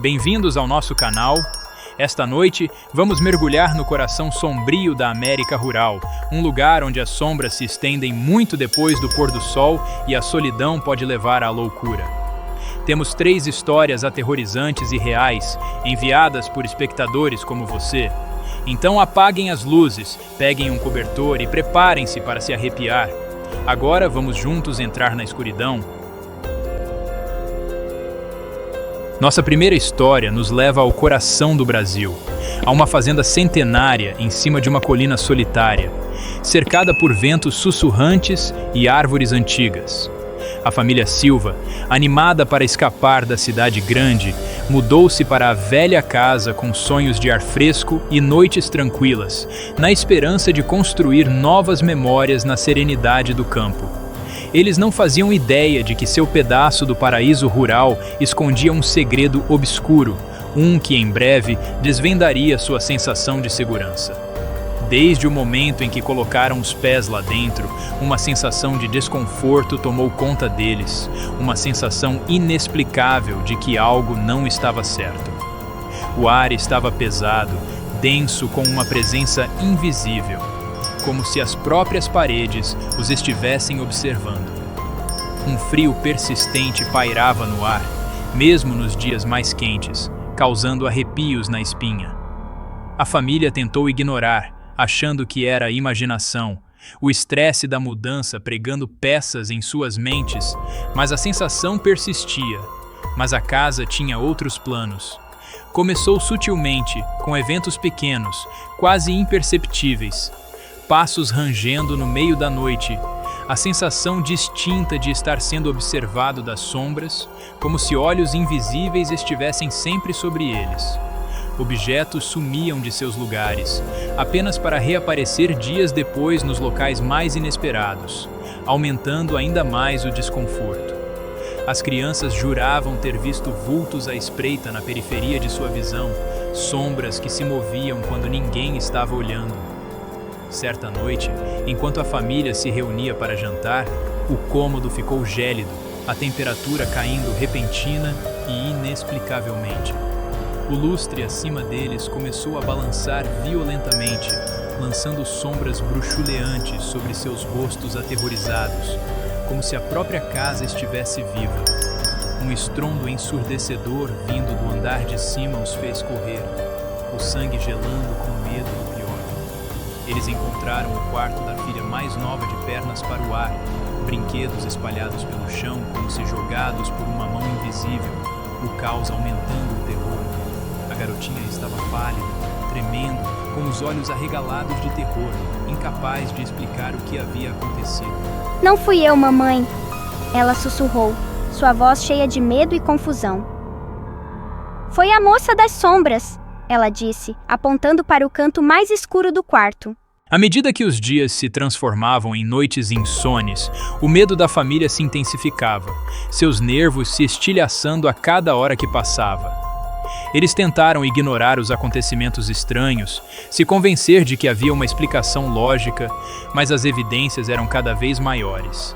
Bem-vindos ao nosso canal. Esta noite, vamos mergulhar no coração sombrio da América rural, um lugar onde as sombras se estendem muito depois do pôr do sol e a solidão pode levar à loucura. Temos 3 histórias aterrorizantes e reais, enviadas por espectadores como você. Então apaguem as luzes, peguem um cobertor e preparem-se para se arrepiar. Agora vamos juntos entrar na escuridão. Nossa primeira história nos leva ao coração do Brasil, a uma fazenda centenária em cima de uma colina solitária, cercada por ventos sussurrantes e árvores antigas. A família Silva, animada para escapar da cidade grande, mudou-se para a velha casa com sonhos de ar fresco e noites tranquilas, na esperança de construir novas memórias na serenidade do campo. Eles não faziam ideia de que seu pedaço do paraíso rural escondia um segredo obscuro, que em breve desvendaria sua sensação de segurança. Desde o momento em que colocaram os pés lá dentro, uma sensação de desconforto tomou conta deles, uma sensação inexplicável de que algo não estava certo. O ar estava pesado, denso com uma presença invisível, como se as próprias paredes os estivessem observando. Um frio persistente pairava no ar, mesmo nos dias mais quentes, causando arrepios na espinha. A família tentou ignorar, achando que era imaginação, o estresse da mudança pregando peças em suas mentes, mas a sensação persistia. Mas a casa tinha outros planos. Começou sutilmente, com eventos pequenos, quase imperceptíveis. Passos rangendo no meio da noite, a sensação distinta de estar sendo observado das sombras, como se olhos invisíveis estivessem sempre sobre eles. Objetos sumiam de seus lugares, apenas para reaparecer dias depois nos locais mais inesperados, aumentando ainda mais o desconforto. As crianças juravam ter visto vultos à espreita na periferia de sua visão, sombras que se moviam quando ninguém estava olhando. Certa noite, enquanto a família se reunia para jantar, o cômodo ficou gélido, a temperatura caindo repentina e inexplicavelmente. O lustre acima deles começou a balançar violentamente, lançando sombras bruxuleantes sobre seus rostos aterrorizados, como se a própria casa estivesse viva. Um estrondo ensurdecedor vindo do andar de cima os fez correr, o sangue gelando com medo do pior. Eles encontraram o quarto da filha mais nova de pernas para o ar, brinquedos espalhados pelo chão como se jogados por uma mão invisível, o caos aumentando o terror. A garotinha estava pálida, tremendo, com os olhos arregalados de terror, incapaz de explicar o que havia acontecido. Não fui eu, mamãe, ela sussurrou, sua voz cheia de medo e confusão. Foi a moça das sombras, ela disse, apontando para o canto mais escuro do quarto. À medida que os dias se transformavam em noites insones, o medo da família se intensificava, seus nervos se estilhaçando a cada hora que passava. Eles tentaram ignorar os acontecimentos estranhos, se convencer de que havia uma explicação lógica, mas as evidências eram cada vez maiores.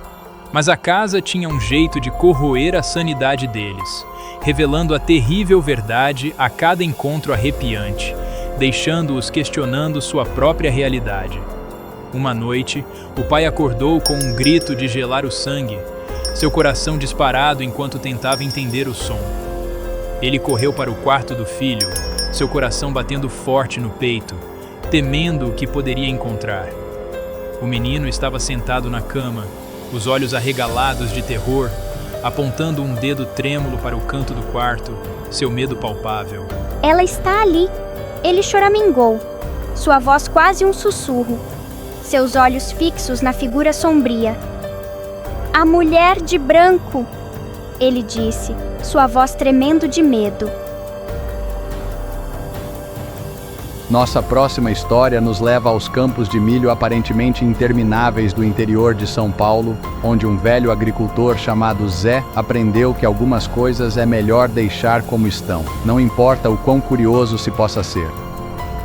Mas a casa tinha um jeito de corroer a sanidade deles, revelando a terrível verdade a cada encontro arrepiante, deixando-os questionando sua própria realidade. Uma noite, o pai acordou com um grito de gelar o sangue, seu coração disparado enquanto tentava entender o som. Ele correu para o quarto do filho, seu coração batendo forte no peito, temendo o que poderia encontrar. O menino estava sentado na cama, os olhos arregalados de terror, apontando um dedo trêmulo para o canto do quarto, seu medo palpável. Ela está ali. Ele choramingou, sua voz quase um sussurro, seus olhos fixos na figura sombria. A mulher de branco, ele disse, sua voz tremendo de medo. Nossa próxima história nos leva aos campos de milho aparentemente intermináveis do interior de São Paulo, onde um velho agricultor chamado Zé aprendeu que algumas coisas é melhor deixar como estão, não importa o quão curioso se possa ser.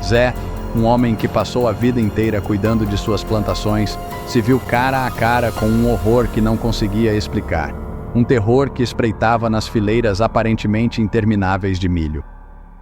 Zé, um homem que passou a vida inteira cuidando de suas plantações, se viu cara a cara com um horror que não conseguia explicar. um terror que espreitava nas fileiras aparentemente intermináveis de milho.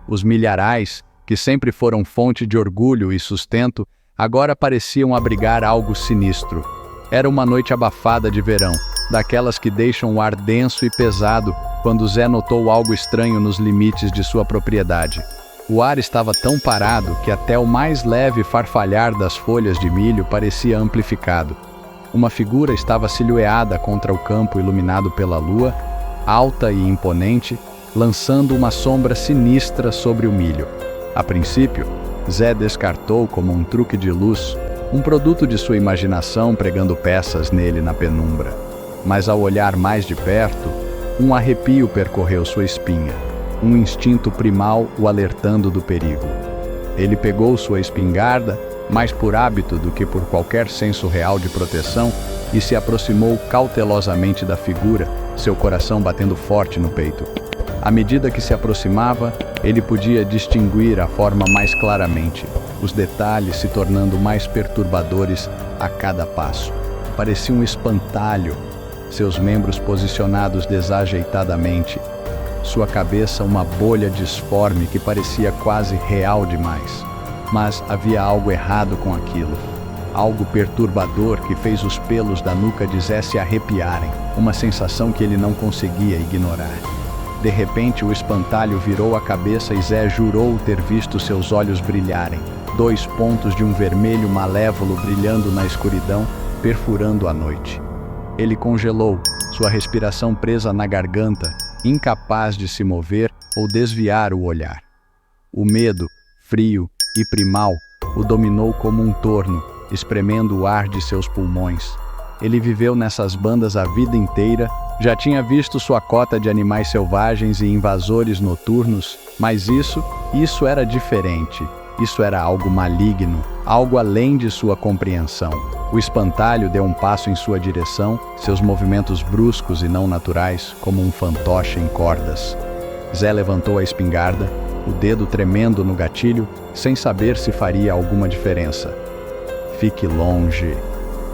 Os milharais, que sempre foram fonte de orgulho e sustento, agora pareciam abrigar algo sinistro. Era uma noite abafada de verão, daquelas que deixam o ar denso e pesado, quando Zé notou algo estranho nos limites de sua propriedade. O ar estava tão parado que até o mais leve farfalhar das folhas de milho parecia amplificado. Uma figura estava silhueada contra o campo iluminado pela lua, alta e imponente, lançando uma sombra sinistra sobre o milho. A princípio, Zé descartou como um truque de luz, um produto de sua imaginação pregando peças nele na penumbra. Mas ao olhar mais de perto, um arrepio percorreu sua espinha, um instinto primal o alertando do perigo. Ele pegou sua espingarda, mais por hábito do que por qualquer senso real de proteção, e se aproximou cautelosamente da figura, seu coração batendo forte no peito. À medida que se aproximava, ele podia distinguir a forma mais claramente, os detalhes se tornando mais perturbadores a cada passo. Parecia um espantalho, seus membros posicionados desajeitadamente, sua cabeça uma bolha disforme que parecia quase real demais. Mas havia algo errado com aquilo, algo perturbador que fez os pelos da nuca de Zé se arrepiarem, uma sensação que ele não conseguia ignorar. De repente, o espantalho virou a cabeça e Zé jurou ter visto seus olhos brilharem, 2 pontos de um vermelho malévolo brilhando na escuridão, perfurando a noite. Ele congelou, sua respiração presa na garganta, incapaz de se mover ou desviar o olhar. O medo, frio e primal, o dominou como um torno, espremendo o ar de seus pulmões. Ele viveu nessas bandas a vida inteira, já tinha visto sua cota de animais selvagens e invasores noturnos, mas isso era diferente. Isso era algo maligno, algo além de sua compreensão. O espantalho deu um passo em sua direção, seus movimentos bruscos e não naturais, como um fantoche em cordas. Zé levantou a espingarda, o dedo tremendo no gatilho, sem saber se faria alguma diferença. "Fique longe",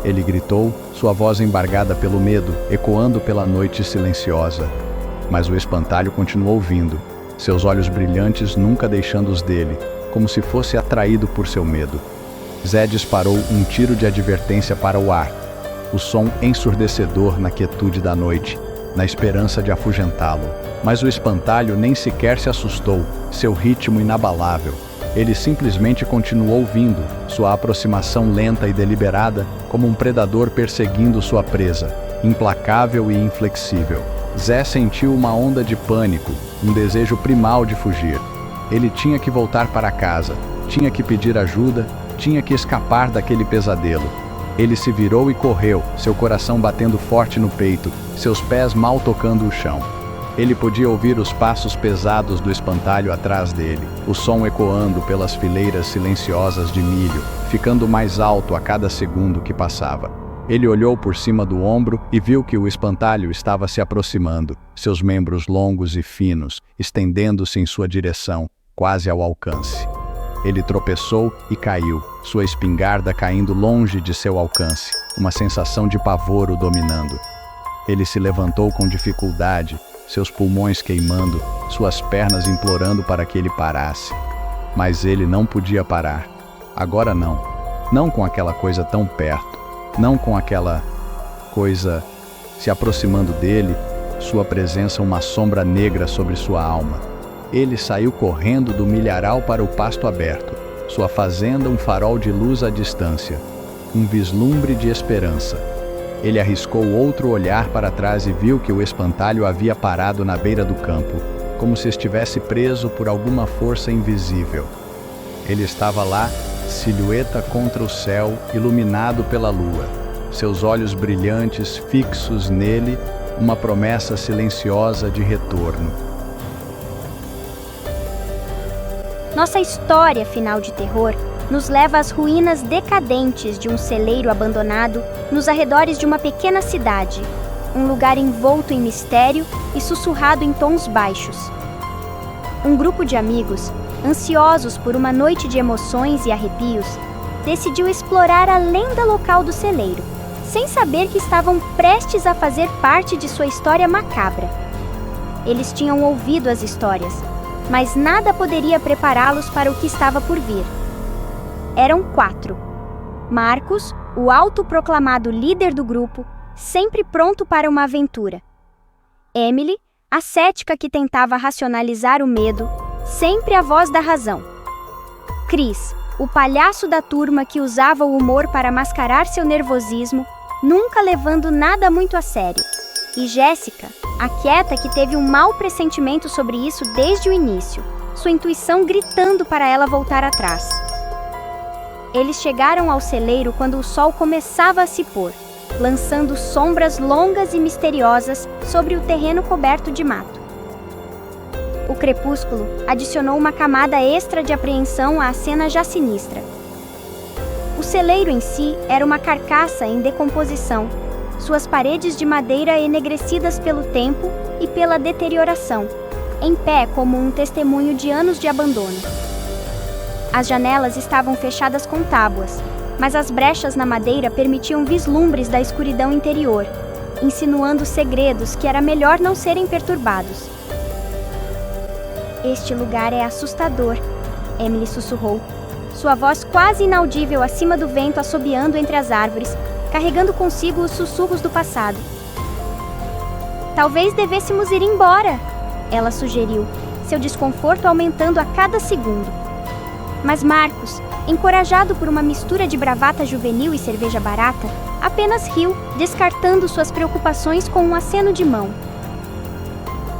ele gritou, sua voz embargada pelo medo, ecoando pela noite silenciosa. Mas o espantalho continuou vindo, seus olhos brilhantes nunca deixando os dele, como se fosse atraído por seu medo. Zé disparou um tiro de advertência para o ar, o som ensurdecedor na quietude da noite, na esperança de afugentá-lo. Mas o espantalho nem sequer se assustou, seu ritmo inabalável. Ele simplesmente continuou vindo, sua aproximação lenta e deliberada, como um predador perseguindo sua presa, implacável e inflexível. Zé sentiu uma onda de pânico, um desejo primal de fugir. Ele tinha que voltar para casa, tinha que pedir ajuda, tinha que escapar daquele pesadelo. Ele se virou e correu, seu coração batendo forte no peito, seus pés mal tocando o chão. Ele podia ouvir os passos pesados do espantalho atrás dele, o som ecoando pelas fileiras silenciosas de milho, ficando mais alto a cada segundo que passava. Ele olhou por cima do ombro e viu que o espantalho estava se aproximando, seus membros longos e finos, estendendo-se em sua direção, quase ao alcance. Ele tropeçou e caiu, sua espingarda caindo longe de seu alcance, uma sensação de pavor o dominando. Ele se levantou com dificuldade, seus pulmões queimando, suas pernas implorando para que ele parasse. Mas ele não podia parar. Agora não. Não com aquela coisa tão perto. Não com aquela coisa se aproximando dele, sua presença uma sombra negra sobre sua alma. Ele saiu correndo do milharal para o pasto aberto, sua fazenda um farol de luz à distância, um vislumbre de esperança. Ele arriscou outro olhar para trás e viu que o espantalho havia parado na beira do campo, como se estivesse preso por alguma força invisível. Ele estava lá, silhueta contra o céu, iluminado pela lua, seus olhos brilhantes fixos nele, uma promessa silenciosa de retorno. Nossa história final de terror nos leva às ruínas decadentes de um celeiro abandonado nos arredores de uma pequena cidade, um lugar envolto em mistério e sussurrado em tons baixos. Um grupo de amigos, ansiosos por uma noite de emoções e arrepios, decidiu explorar a lenda local do celeiro, sem saber que estavam prestes a fazer parte de sua história macabra. Eles tinham ouvido as histórias, mas nada poderia prepará-los para o que estava por vir. Eram 4. Marcos, o autoproclamado líder do grupo, sempre pronto para uma aventura. Emily, a cética que tentava racionalizar o medo, sempre a voz da razão. Chris, o palhaço da turma que usava o humor para mascarar seu nervosismo, nunca levando nada muito a sério. E Jéssica, a quieta que teve um mau pressentimento sobre isso desde o início, sua intuição gritando para ela voltar atrás. Eles chegaram ao celeiro quando o sol começava a se pôr, lançando sombras longas e misteriosas sobre o terreno coberto de mato. O crepúsculo adicionou uma camada extra de apreensão à cena já sinistra. O celeiro em si era uma carcaça em decomposição, suas paredes de madeira enegrecidas pelo tempo e pela deterioração, em pé como um testemunho de anos de abandono. As janelas estavam fechadas com tábuas, mas as brechas na madeira permitiam vislumbres da escuridão interior, insinuando segredos que era melhor não serem perturbados. Este lugar é assustador, Emily sussurrou, sua voz quase inaudível acima do vento assobiando entre as árvores, carregando consigo os sussurros do passado. Talvez devêssemos ir embora, ela sugeriu, seu desconforto aumentando a cada segundo. Mas Marcos, encorajado por uma mistura de bravata juvenil e cerveja barata, apenas riu, descartando suas preocupações com um aceno de mão.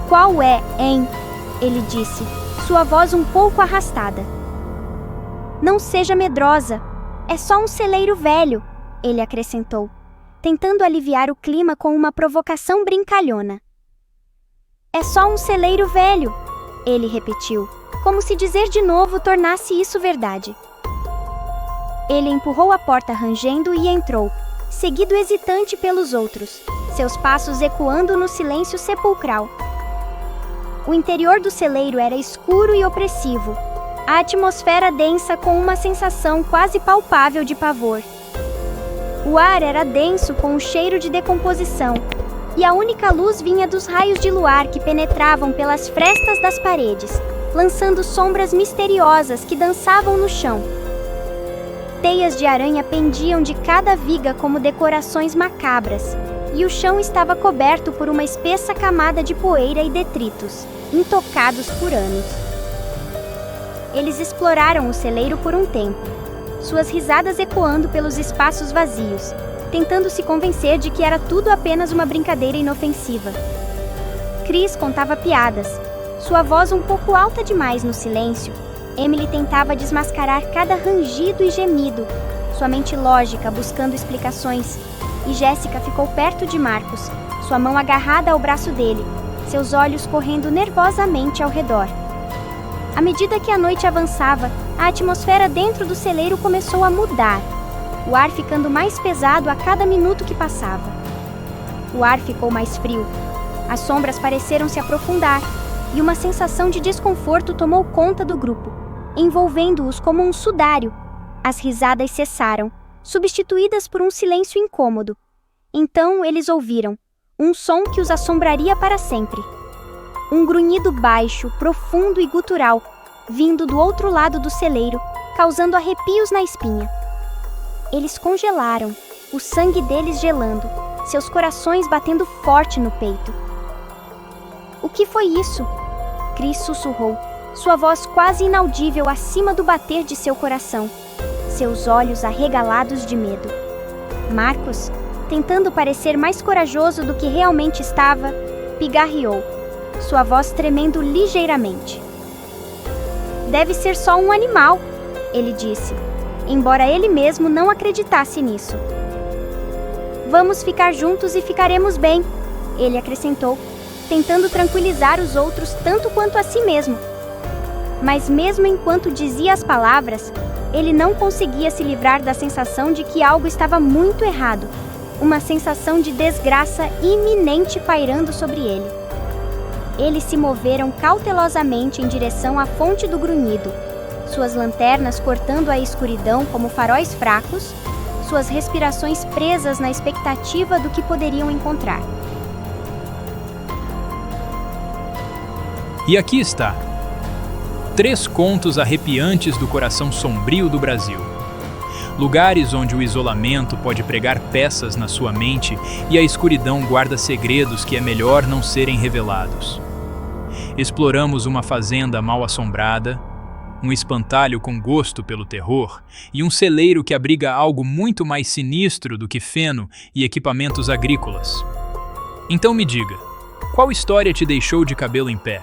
Qual é, hein? Ele disse, sua voz um pouco arrastada. Não seja medrosa, é só um celeiro velho, ele acrescentou, tentando aliviar o clima com uma provocação brincalhona. É só um celeiro velho, ele repetiu, como se dizer de novo tornasse isso verdade. Ele empurrou a porta rangendo e entrou, seguido hesitante pelos outros, seus passos ecoando no silêncio sepulcral. O interior do celeiro era escuro e opressivo, a atmosfera densa com uma sensação quase palpável de pavor. O ar era denso com o cheiro de decomposição, e a única luz vinha dos raios de luar que penetravam pelas frestas das paredes, lançando sombras misteriosas que dançavam no chão. Teias de aranha pendiam de cada viga como decorações macabras, e o chão estava coberto por uma espessa camada de poeira e detritos, intocados por anos. Eles exploraram o celeiro por um tempo, suas risadas ecoando pelos espaços vazios, tentando se convencer de que era tudo apenas uma brincadeira inofensiva. Chris contava piadas, sua voz um pouco alta demais no silêncio. Emily tentava desmascarar cada rangido e gemido, sua mente lógica buscando explicações, e Jéssica ficou perto de Marcos, sua mão agarrada ao braço dele, seus olhos correndo nervosamente ao redor. À medida que a noite avançava, a atmosfera dentro do celeiro começou a mudar, o ar ficando mais pesado a cada minuto que passava. O ar ficou mais frio, as sombras pareceram se aprofundar, e uma sensação de desconforto tomou conta do grupo, envolvendo-os como um sudário. As risadas cessaram, substituídas por um silêncio incômodo. Então eles ouviram um som que os assombraria para sempre. Um grunhido baixo, profundo e gutural, vindo do outro lado do celeiro, causando arrepios na espinha. Eles congelaram, o sangue deles gelando, seus corações batendo forte no peito. O que foi isso? Chris sussurrou, sua voz quase inaudível acima do bater de seu coração, seus olhos arregalados de medo. Marcos, tentando parecer mais corajoso do que realmente estava, pigarreou, sua voz tremendo ligeiramente. Deve ser só um animal, ele disse, embora ele mesmo não acreditasse nisso. Vamos ficar juntos e ficaremos bem, ele acrescentou, tentando tranquilizar os outros tanto quanto a si mesmo. Mas mesmo enquanto dizia as palavras, ele não conseguia se livrar da sensação de que algo estava muito errado, uma sensação de desgraça iminente pairando sobre ele. Eles se moveram cautelosamente em direção à fonte do grunhido, suas lanternas cortando a escuridão como faróis fracos, suas respirações presas na expectativa do que poderiam encontrar. E aqui está. 3 contos arrepiantes do coração sombrio do Brasil. Lugares onde o isolamento pode pregar peças na sua mente e a escuridão guarda segredos que é melhor não serem revelados. Exploramos uma fazenda mal assombrada, um espantalho com gosto pelo terror e um celeiro que abriga algo muito mais sinistro do que feno e equipamentos agrícolas. Então me diga, qual história te deixou de cabelo em pé?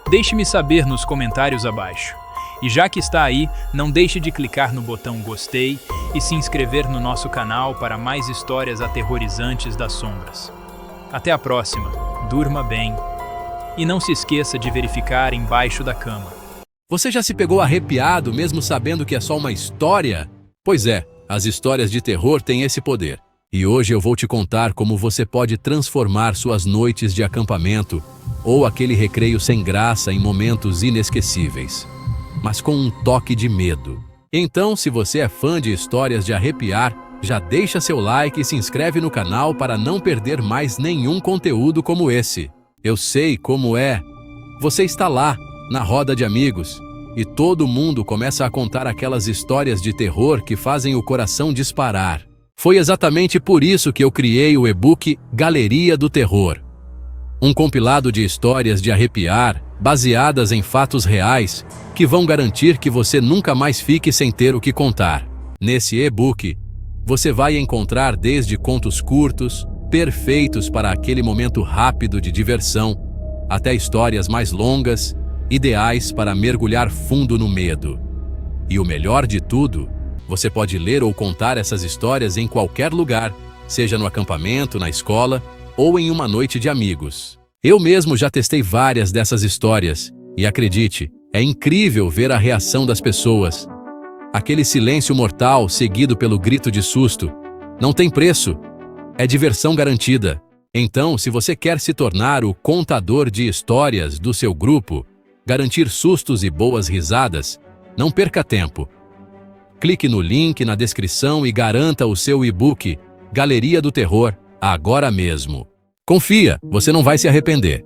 Deixe-me saber nos comentários abaixo. E já que está aí, não deixe de clicar no botão gostei e se inscrever no nosso canal para mais histórias aterrorizantes das sombras. Até a próxima, durma bem. E não se esqueça de verificar embaixo da cama. Você já se pegou arrepiado mesmo sabendo que é só uma história? Pois é, as histórias de terror têm esse poder. E hoje eu vou te contar como você pode transformar suas noites de acampamento ou aquele recreio sem graça em momentos inesquecíveis, mas com um toque de medo. Então, se você é fã de histórias de arrepiar, já deixa seu like e se inscreve no canal para não perder mais nenhum conteúdo como esse. Eu sei como é. Você está lá, na roda de amigos, e todo mundo começa a contar aquelas histórias de terror que fazem o coração disparar. Foi exatamente por isso que eu criei o e-book Galeria do Terror. Um compilado de histórias de arrepiar, baseadas em fatos reais, que vão garantir que você nunca mais fique sem ter o que contar. Nesse e-book, você vai encontrar desde contos curtos, perfeitos para aquele momento rápido de diversão, até histórias mais longas, ideais para mergulhar fundo no medo. E o melhor de tudo, você pode ler ou contar essas histórias em qualquer lugar, seja no acampamento, na escola ou em uma noite de amigos. Eu mesmo já testei várias dessas histórias e acredite, é incrível ver a reação das pessoas. Aquele silêncio mortal seguido pelo grito de susto. Não tem preço. É diversão garantida. Então, se você quer se tornar o contador de histórias do seu grupo, garantir sustos e boas risadas, não perca tempo. Clique no link na descrição e garanta o seu e-book Galeria do Terror agora mesmo. Confia, você não vai se arrepender.